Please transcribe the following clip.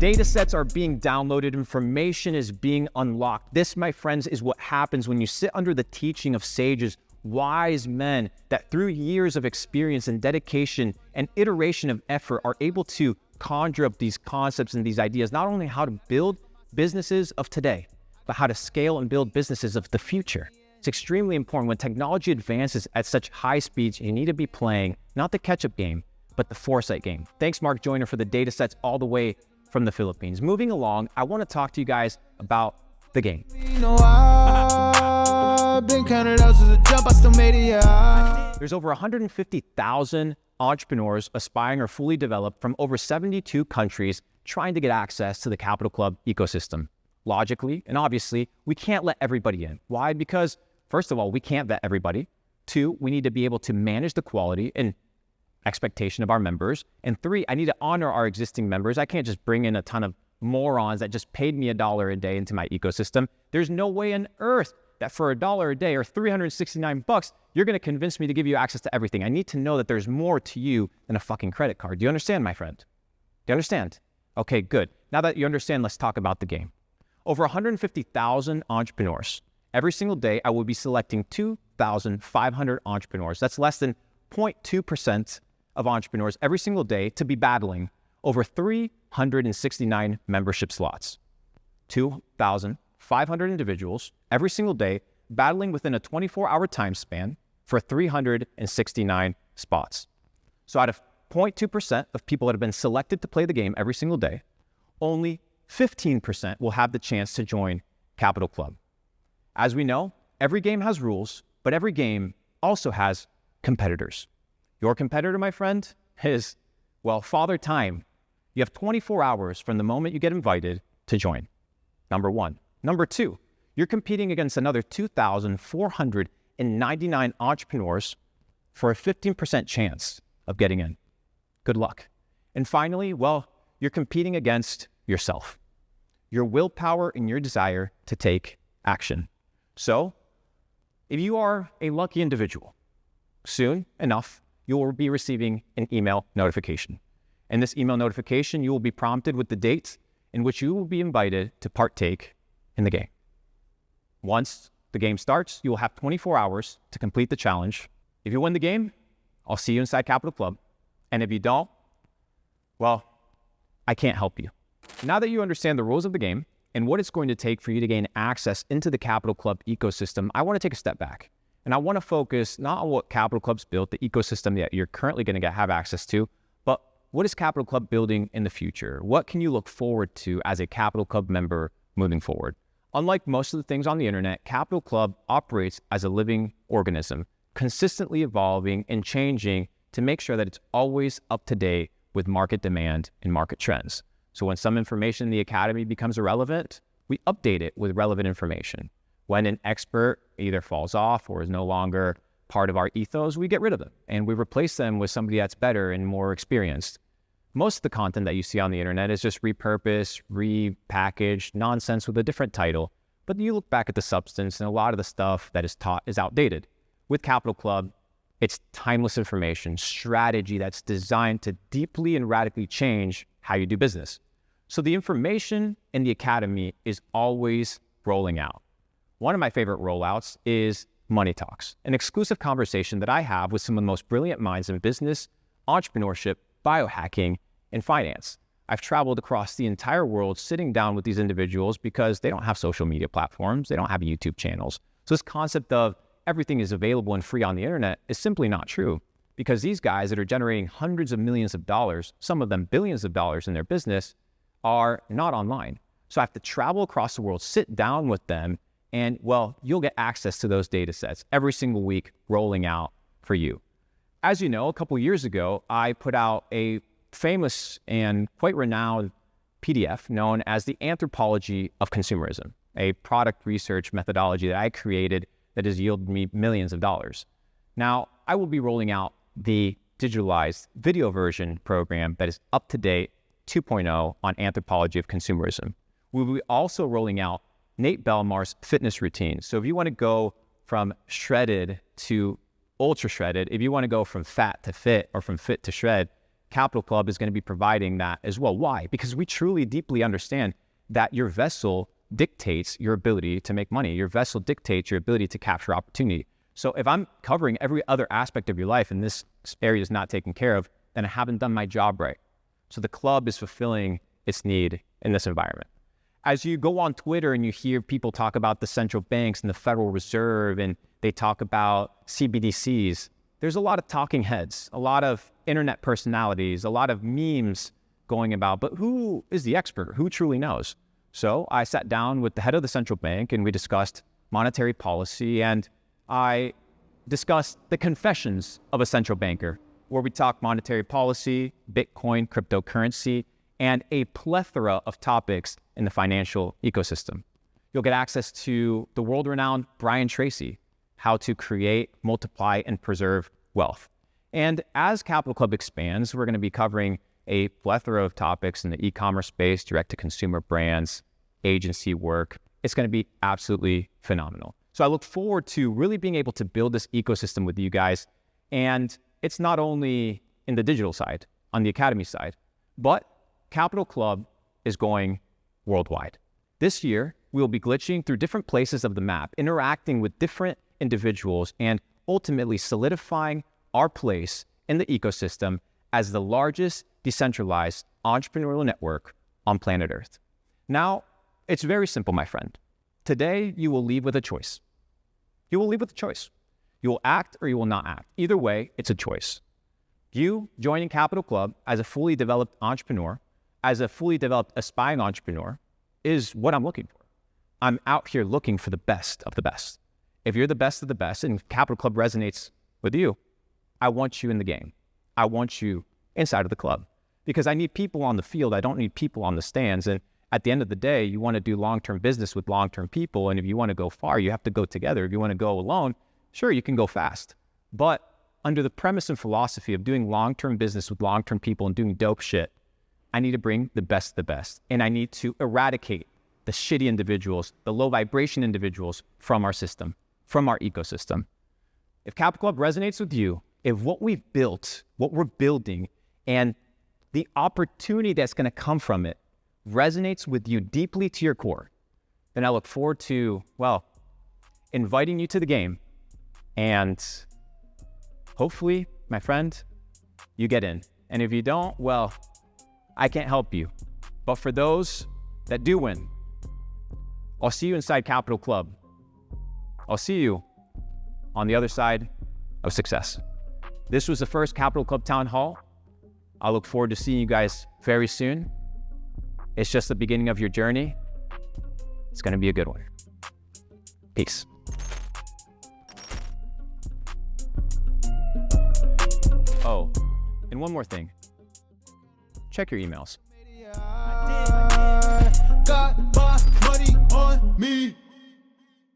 Data sets are being downloaded, information is being unlocked. This, my friends, is what happens when you sit under the teaching of sages, wise men that through years of experience and dedication and iteration of effort are able to conjure up these concepts and these ideas, not only how to build businesses of today, but how to scale and build businesses of the future. It's extremely important. When technology advances at such high speeds, you need to be playing not the catch-up game, but the foresight game. Thanks, Mark Joyner, for the data sets all the way from the Philippines. Moving along, I want to talk to you guys about the game. There's over 150,000 entrepreneurs aspiring or fully developed from over 72 countries trying to get access to the Capital Club ecosystem. Logically and obviously, we can't let everybody in. Why? Because first of all, we can't vet everybody. Two, we need to be able to manage the quality and expectation of our members. And three, I need to honor our existing members. I can't just bring in a ton of morons that just paid me $1 a day into my ecosystem. There's no way on earth that for $1 a day or 369 bucks, you're going to convince me to give you access to everything. I need to know that there's more to you than a fucking credit card. Do you understand, my friend? Do you understand? Okay, good. Now that you understand, let's talk about the game. Over 150,000 entrepreneurs. Every single day, I will be selecting 2,500 entrepreneurs. That's less than 0.2% of entrepreneurs every single day to be battling over 369 membership slots. 2,500 individuals every single day battling within a 24-hour time span for 369 spots. So out of 0.2% of people that have been selected to play the game every single day, only 15% will have the chance to join Capital Club. As we know, every game has rules, but every game also has competitors. Your competitor, my friend, is, well, Father Time. You have 24 hours from the moment you get invited to join. Number one. Number two, you're competing against another 2,499 entrepreneurs for a 15% chance of getting in. Good luck. And finally, well, you're competing against yourself, your willpower and your desire to take action. So, if you are a lucky individual, soon enough, you will be receiving an email notification. In this email notification, you will be prompted with the date in which you will be invited to partake in the game. Once the game starts, you will have 24 hours to complete the challenge. If you win the game, I'll see you inside Capital Club. And if you don't, well, I can't help you. Now that you understand the rules of the game and what it's going to take for you to gain access into the Capital Club ecosystem, I want to take a step back. And I want to focus not on what Capital Club's built, the ecosystem that you're currently going to have access to, but what is Capital Club building in the future? What can you look forward to as a Capital Club member moving forward? Unlike most of the things on the internet, Capital Club operates as a living organism, consistently evolving and changing to make sure that it's always up to date with market demand and market trends. So when some information in the academy becomes irrelevant, we update it with relevant information. When an expert either falls off or is no longer part of our ethos, we get rid of them and we replace them with somebody that's better and more experienced. Most of the content that you see on the internet is just repurposed, repackaged, nonsense with a different title. But you look back at the substance and a lot of the stuff that is taught is outdated. With Capital Club, it's timeless information, strategy that's designed to deeply and radically change how you do business. So the information in the academy is always rolling out. One of my favorite rollouts is Money Talks, an exclusive conversation that I have with some of the most brilliant minds in business, entrepreneurship, biohacking, and finance. I've traveled across the entire world sitting down with these individuals because they don't have social media platforms, they don't have YouTube channels. So this concept of everything is available and free on the internet is simply not true, because these guys that are generating hundreds of millions of dollars, some of them billions of dollars in their business, are not online. So I have to travel across the world, sit down with them, and, well, you'll get access to those data sets every single week rolling out for you. As you know, a couple years ago, I put out a famous and quite renowned PDF known as the Anthropology of Consumerism, a product research methodology that I created that has yielded me millions of dollars. Now, I will be rolling out the digitalized video version program that is up to date 2.0 on Anthropology of Consumerism. We'll be also rolling out Nate Belmar's fitness routine. So if you want to go from shredded to ultra shredded, if you want to go from fat to fit or from fit to shred, Capital Club is going to be providing that as well. Why? Because we truly, deeply understand that your vessel dictates your ability to make money. Your vessel dictates your ability to capture opportunity. So if I'm covering every other aspect of your life and this area is not taken care of, then I haven't done my job right. So the club is fulfilling its need in this environment. As you go on Twitter and you hear people talk about the central banks and the Federal Reserve, and they talk about CBDCs, there's a lot of talking heads, a lot of internet personalities, a lot of memes going about, but who is the expert? Who truly knows? So I sat down with the head of the central bank and we discussed monetary policy, and I discussed the confessions of a central banker, where we talk monetary policy, Bitcoin, cryptocurrency, and a plethora of topics in the financial ecosystem. You'll get access to the world-renowned Brian Tracy, how to create, multiply, and preserve wealth. And as Capital Club expands, we're going to be covering a plethora of topics in the e-commerce space, direct-to-consumer brands, agency work. It's going to be absolutely phenomenal. So I look forward to really being able to build this ecosystem with you guys. And it's not only in the digital side, on the academy side, but Capital Club is going worldwide. This year, we will be glitching through different places of the map, interacting with different individuals, and ultimately solidifying our place in the ecosystem as the largest decentralized entrepreneurial network on planet Earth. Now, it's very simple, my friend. Today, you will leave with a choice. You will leave with a choice. You will act or you will not act. Either way, it's a choice. You joining Capital Club as a fully developed entrepreneur, as a fully developed aspiring entrepreneur, is what I'm looking for. I'm out here looking for the best of the best. If you're the best of the best and Capital Club resonates with you, I want you in the game. I want you inside of the club, because I need people on the field. I don't need people on the stands. And at the end of the day, you want to do long-term business with long-term people. And if you want to go far, you have to go together. If you want to go alone, sure, you can go fast. But under the premise and philosophy of doing long-term business with long-term people and doing dope shit, I need to bring the best of the best. And I need to eradicate the shitty individuals, the low vibration individuals from our system, from our ecosystem. If Capital Club resonates with you, if what we've built, what we're building, and the opportunity that's going to come from it resonates with you deeply to your core, then I look forward to, well, inviting you to the game. And hopefully, my friend, you get in. And if you don't, well, I can't help you. But for those that do win, I'll see you inside Capital Club. I'll see you on the other side of success. This was the first Capital Club Town Hall. I look forward to seeing you guys very soon. It's just the beginning of your journey. It's going to be a good one. Peace. Oh, and one more thing. Check your emails.